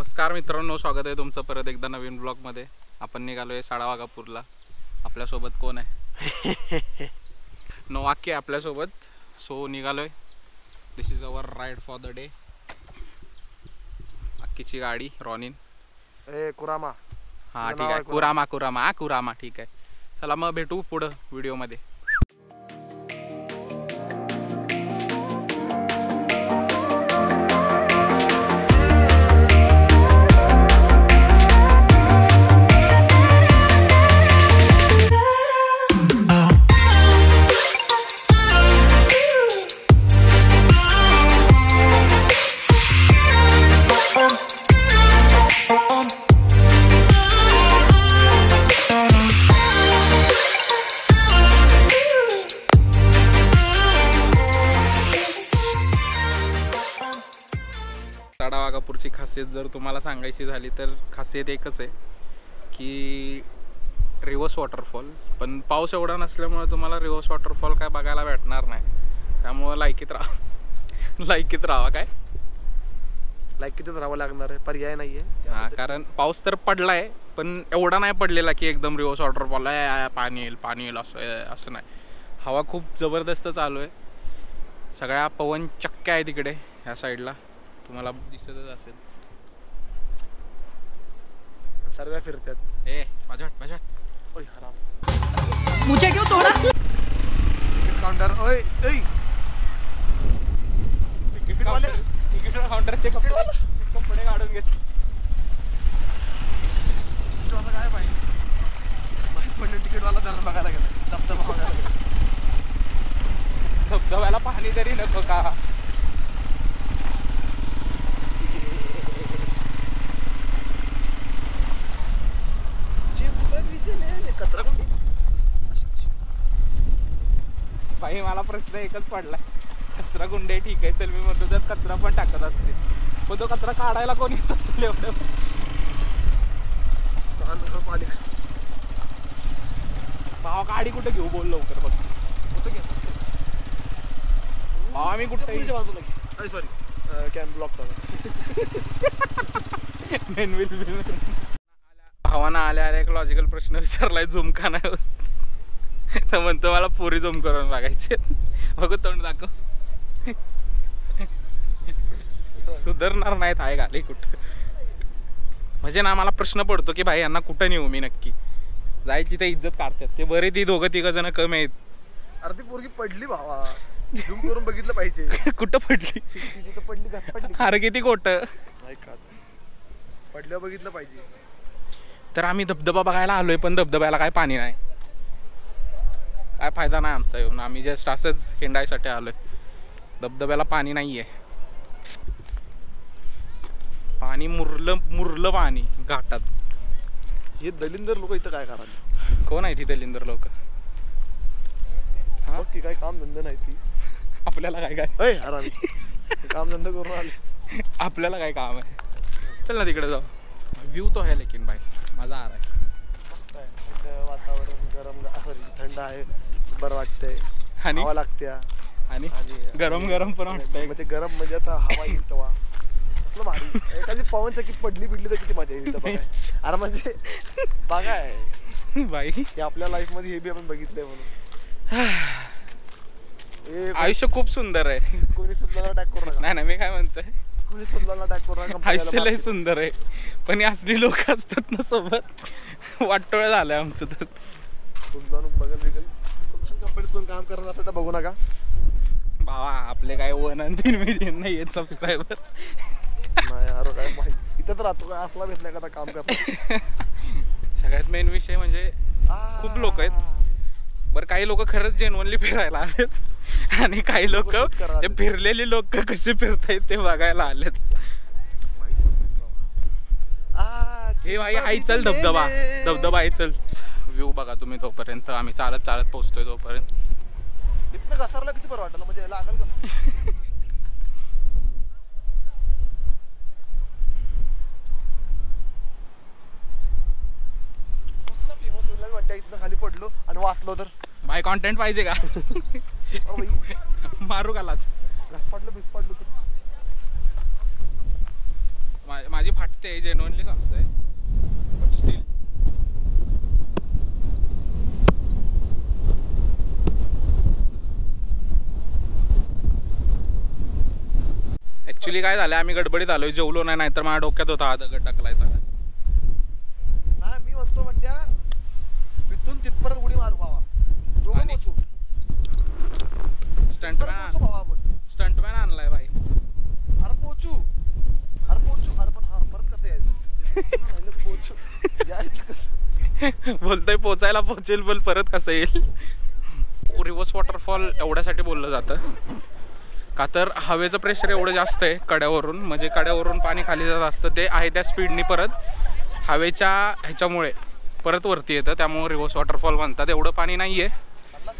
नमस्कार मित्रांनो, स्वागत आहे तुमचं परत एकदा नवीन ब्लॉगमध्ये. आपण निघालोय साडावागापूरला. आपल्यासोबत कोण आहे? नोवाकी आपल्यासोबत. सो निघालोय. This is our ride for the day. अक्कीची गाडी रॉनिन. कुरामा. हां ठीक आहे, कुरामा ठीक आहे. चला मग भेटू पुढं व्हिडिओमध्ये. साडावागापूरची खासियत जर तुम्हाला सांगायची झाली तर खासियत एकच आहे की रिव्हर्स वॉटरफॉल. पण पाऊस एवढा नसल्यामुळे तुम्हाला रिव्हर्स वॉटरफॉल काय बघायला भेटणार नाही. त्यामुळं लायकीत राहा काय लायकीतच राहावं लागणार आहे, पर्याय नाही आहे. हां, कारण पाऊस तर पडला आहे पण एवढा नाही पडलेला की एकदम रिव्हर्स वॉटरफॉल आहे पाणी येईल असं नाही. हवा खूप जबरदस्त चालू आहे. सगळ्या पवन चक्क्या आहे तिकडे ह्या साईडला, तुम्हाला दिसतच असेल. सर्व फिरतात. माझ्या ओय हराम, मुझे क्यों तोड़ा? Ticket counter. ओय तिकीट काउंटरचे कपडे काढून घेत. तिकीटवाला काय पाहिजे माहित पडलं. तिकीटवाला धरण बघायला गेला, धबधबा बघायला गेला. धबधब्याला पाणी तरी नको का? कचरा कोणती बाई, मला प्रश्न एकच पडलाय. कचरा गुंडे ठीक आहे, चल मी म्हणतो त्यात कचरा पण टाकत असते, पण तो कचरा काढायला कोण येत असेल एवढं? भावा गाडी कुठे घेऊ बोल लवकर. बघ कुठं घेतात भावा, मी कुठे बाजूला. सॉरी, कॅन ब्लॉक भावानं आल्या एक लॉजिकल प्रश्न विचारलाय, झूम का नाही होत? तर म्हणतो मला पोरी झूम करून बघायचे. बघू तोंड दाखव. सुधारणार नाहीत आहे गाली कुठं. म्हणजे ना मला प्रश्न पडतो की भाई यांना कुठं नेऊ मी नक्की. जायची ते इज्जत काढतात ते बरे. ती दोघं तिघ जण कमी आहेत. अरे ती पोरगी पडली भावा, झूम करून बघितलं पाहिजे. कुठं पडली? तिथं पडली. अरे किती खोटं. नाही का, पडल्यावर बघितलं पाहिजे. तर आम्ही धबधबा बघायला आलोय पण धबधब्याला काय पाणी नाही. काय फायदा नाही आमचा येऊन. आम्ही जस्ट असंच हिंडायसाठी आलोय. धबधब्याला पाणी नाहीये. पाणी मुरलं पाणी घाटात. हे दलिंदर लोक इथं काय करायला? कोण आहे ती दलिंदर लोक? बघ की काय काम धंदा नाही ती. आपल्याला काय आराम काम धंदा करून आले. आपल्याला काय काम आहे? चल ना तिकडे जाऊ. व्ह्यू तो है लेकिन भाई मजा आ रहा है. मस्त आहे. थंड वातावरण, गरम थंड आहे, बरं वाटतंय. आणि हवा लागते आणि गरम पण वाटतंय. म्हणजे गरम म्हणजे आता हवा येईल तेव्हा कसलं भारी. एखादी पवन चक्की पडली तर किती मजा येईल बघाय. अरे म्हणजे बघाय बाई, हे आपल्या लाईफ मध्ये हे बी आपण बघितलंय म्हणून. आयुष्य खूप सुंदर आहे. कोणी सुद्धा अटॅक करू नका. नाही मी काय म्हणतोय, कोणी सुद्धा अटॅक करू नका. आयुष्य लय सुंदर आहे पण असली लोक असतात ना सोबत, वाटोळ झालंय आमचं. तर कंपनीत कोण काम करणार असेल तर बघू नका भावा. आपले काय 1 आणि 3 मिलियन नाही आहेत सबस्क्रायबर. नाही अरे काय माहिती इथं तर राहतो काय असला भेटलाय का काम करतो. सगळ्यात मेन विषय म्हणजे खूप लोक आहेत. बरं, काही लोक खरंच जेन्युइनली फिरायला आलेत आणि काही लोक ते फिरलेली लोक कसे फिरतायत ते बघायला आलेत. हे भाई आई चल धबधबा आहे, चल व्ह्यू बघा तुम्ही. तोपर्यंत आम्ही चालत पोहोचतोय. तोपर्यंत इथनं घसरलं किती बरं वाटलं, म्हणजे लागल कसं. इथनं खाली पडलो आणि वाचलो तर भाई कंटेंट पाहिजे का? मारू का लाच? पडलो तर माझी फाटते जेन्युइनली सांगतोय बट स्टील ऍक्च्युली काय झालं आम्ही गडबडीत आलोय जेवलो नाही नाहीतर माझ्या डोक्यात होता हा दगड टाकलायचा ना मी म्हणतो म्हणत्या तिथून तिथपर्यंत उडी मारू भावा दोघं आणि पोचू. तिथपर्यंत पोचू भावा आपण. स्टंटमॅन आणलाय भाई अरे पोचू अरे पण हा परत कसं यायचं पोचू यायचं कसं बोलतोय पोचायला पोचेल पण परत कसं येईल रिव्हर्स वॉटरफॉल एवढ्यासाठी बोललं जातं का तर हवेचं प्रेशर एवढं जास्त आहे कड्यावरून म्हणजे कड्यावरून पाणी खाली जात असतं ते आहे त्या स्पीडनी परत हवेच्या ह्याच्यामुळे परत वरती येतं त्यामुळे रिव्हर्स वॉटरफॉल म्हणतात एवढं पाणी नाही आहे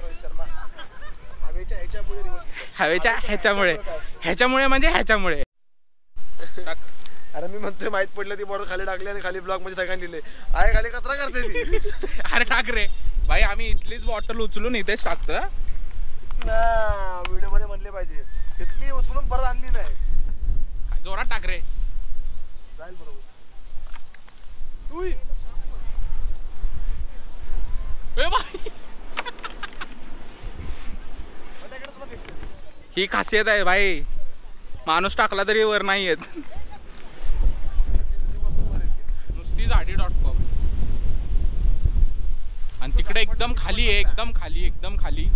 रोहित शर्मा हवेच्या ह्याच्यामुळे हवेच्या ह्याच्यामुळे म्हणजे ह्याच्यामुळे अरे मी म्हणतोय माहित पडलं ती बॉटल खाली टाकली आणि खाली ब्लॉक मध्ये सगळ्यांनी लिहिले आहे खाली कचरा करते ती अरे टाक रे भाई आम्ही इथलीच बॉटल उचलून इथेच टाकतो ना व्हिडिओ मध्ये म्हणले पाहिजे तिथली उचलून परत आणली नाही जोरात टाक रे जाईल बरोबर उई. ए भाई माझ्याकडे तुला भेटलं. ही खासियत आहे भाई माणूस टाकला तरी वर नाही येत ती वस्तू वर येते. नुसती झाडी.com आणि तिकडे एकदम खाली आहे एकदम खाली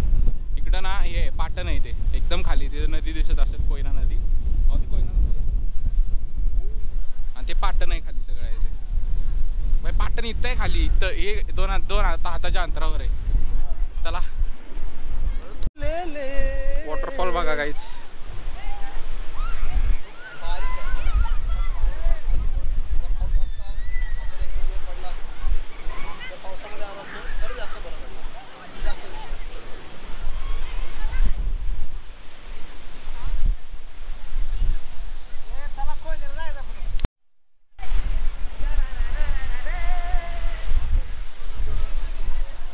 तिकडं ना हे पाटण आहे ते एकदम खाली तिथे नदी दिसत असेल कोयना नदी कोयना नदी आणि ते पाटण आहे खाली सगळं आहे ते भाई पाटण इथं आहे खाली इथं हे दोन हाताच्या अंतरावर आहे चला वॉटरफॉल बघा काहीच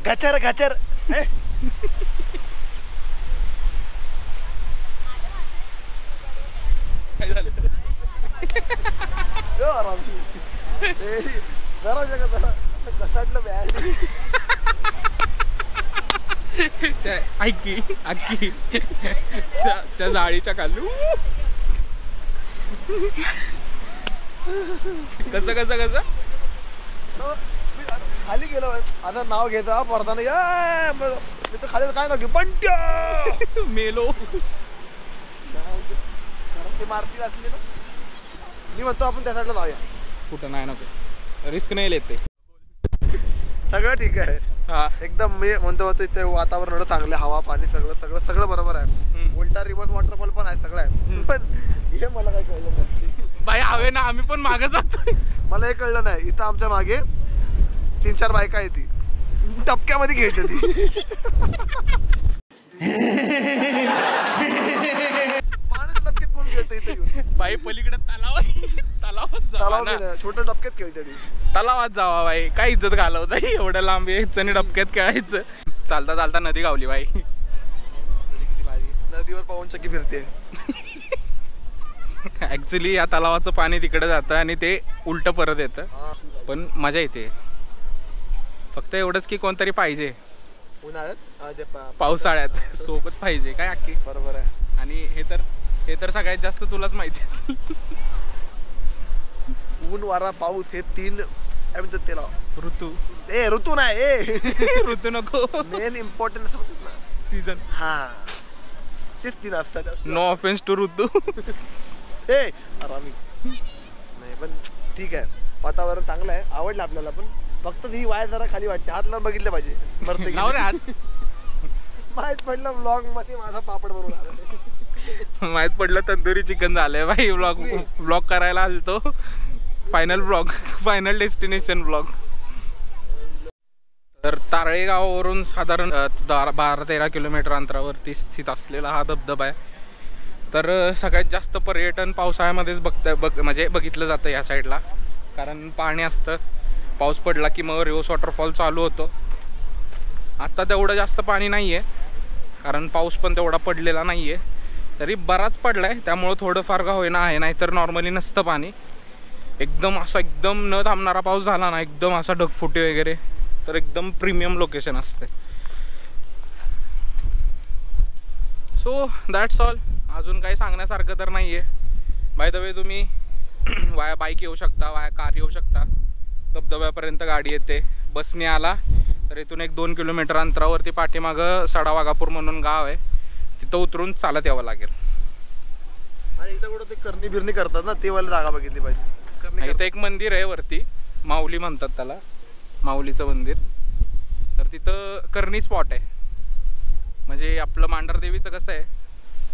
गचर काय झालं यो आरामशी जरा जगा घसाटलं बॅग ऐकी त्या जाळीच्या खाली कसं खाली गेलो आता नाव घेतो पडताना या मी तर खाली काय नव्हती पण मेलो ते मारतील असली ना मी म्हणतो आपण त्या साईडला जाऊया कुठं नाही नको रिस्क नाही येत ते सगळं ठीक आहे हा एकदम मी म्हणतो इथे वातावरण एवढं चांगलं हवा पाणी सगळं बरोबर आहे उलटा रिव्हर्स वॉटरफॉल पण आहे सगळं आहे पण हे मला काय कळलं नाही बाई हवे ना आम्ही पण मागे जातोय मला हे कळलं नाही इथं आमच्या मागे 3-4 बायका आहे ती टपक्यामध्ये खेळते ती पाण्याच्या डबक्यात कोण खेळतं इथे घेऊन बाई पलीकडे तलावात छोट्या डबक्यात खेळते ती तलावात जावा बाई काय इज्जत घालवता एवढ्या लांब यायचं आणि डबक्यात खेळायचं चालता नदी गावली बाई किती भारी नदीवर पवनचक्की फिरते ऍक्च्युली या तलावाचं पाणी तिकडे जातं आणि ते उलट परत येतं पण मजा येते फक्त एवढंच की कोणतरी पाहिजे उन्हाळ्यात पावसाळ्यात सोबत पाहिजे काय अख्खी बरोबर आहे आणि हे तर सगळ्यात जास्त तुलाच माहिती असेल ऊन वारा पाऊस हे 3 काय म्हणतात त्याला ऋतू नाही ऋतू नको मेन इम्पॉर्टंट समजत ना सीझन हा तेच 3 असतात नो ऑफेन्स टू ऋतू आरामी नाही पण ठीक आहे वातावरण चांगलं आहे आवडलं आपल्याला पण फक्त ही वाय जरा खाली वाटते हात लावून बघितलं पाहिजे मरते माहित पडलं ब्लॉग मध्ये माझा पापड बनवून आला माहित पडलं तंदुरी चिकन झालंय भाई ब्लॉग करायला आलतो फायनल डेस्टिनेशन ब्लॉग तर तारळे गावावरून साधारण 12-13 किलोमीटर अंतरावरती स्थित असलेला हा धबधबा आहे तर सगळ्यात जास्त पर्यटन पावसाळ्यामध्येच म्हणजे बघितलं जातं या साईडला कारण पाणी असतं पाऊस पडला की मग रिव्हर्स वॉटरफॉल चालू होतो आत्ता तेवढं जास्त पाणी नाही आहे कारण पाऊस पण तेवढा पडलेला नाही आहे तरी बराच पडला आहे त्यामुळं थोडंफार का होईना आहे नाहीतर नॉर्मली नसतं पाणी एकदम असा एकदम न थांबणारा पाऊस झाला ना, एकदम असा ढगफुटी वगैरे, तर एकदम प्रीमियम लोकेशन असते. So that's all. अजून काही सांगण्यासारखं तर नाही आहे. बाय द वे तुम्ही वाया बाईक येऊ शकता, वाया कार येऊ शकता. धबधब्यापर्यंत गाडी येते. बसने आला तर इथून 1-2 किलोमीटर अंतरावरती पाठीमागं सडा वाघापूर म्हणून गाव आहे, तिथं उतरून चालत यावं लागेल. आणि इथं कुठं ते करणी बिरणी करतात ना, ते वाली जागा बघितली पाहिजे. इथं एक मंदिर आहे वरती, माऊली म्हणतात त्याला, माऊलीचं मंदिर. तर तिथं करणी स्पॉट आहे, म्हणजे आपलं मांढरदेवीचं कसं आहे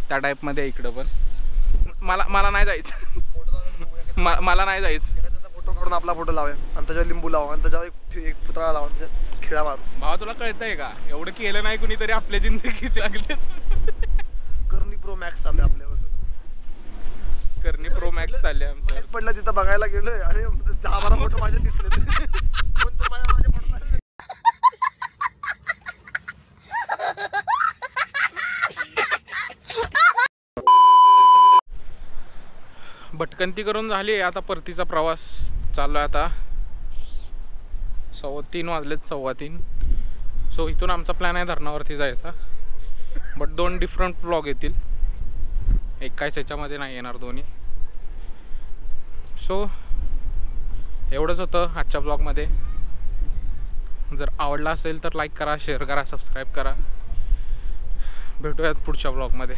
त्या टाईपमध्ये इकडं. पण मला नाही जायचं. मला नाही जायचं. फोटो काढून आपला फोटो लावूया आणि त्याच्यावर लिंबू लावा आणि त्याच्यावर एक पुतळा लावा, खिळा मारू. भावा तुला कळतंय का, एवढं केलं नाही कुणीतरी आपल्या जिंदगीचे लागले. करणी प्रो मॅक्स चालू आहे आपल्यावर. करणी प्रो मॅक्स चालले आमचं. पडलं तिथं बघायला गेलोय आणि 10-12 फोटो माझे दिसले. पण तो माझे फोटो भटकंती करून झाली. आता परतीचा प्रवास चाललो आहे. आता 3:15 वाजलेत, 3:15. सो इथून आमचा प्लॅन आहे धरणावरती जायचा. बट 2 डिफरंट व्लॉग येतील, एकाच ह्याच्यामध्ये नाही येणार दोन्ही. सो एवढंच होतं आजच्या व्लॉगमध्ये. जर आवडला असेल तर लाईक करा, शेअर करा, सबस्क्राईब करा. भेटूयात पुढच्या व्लॉगमध्ये.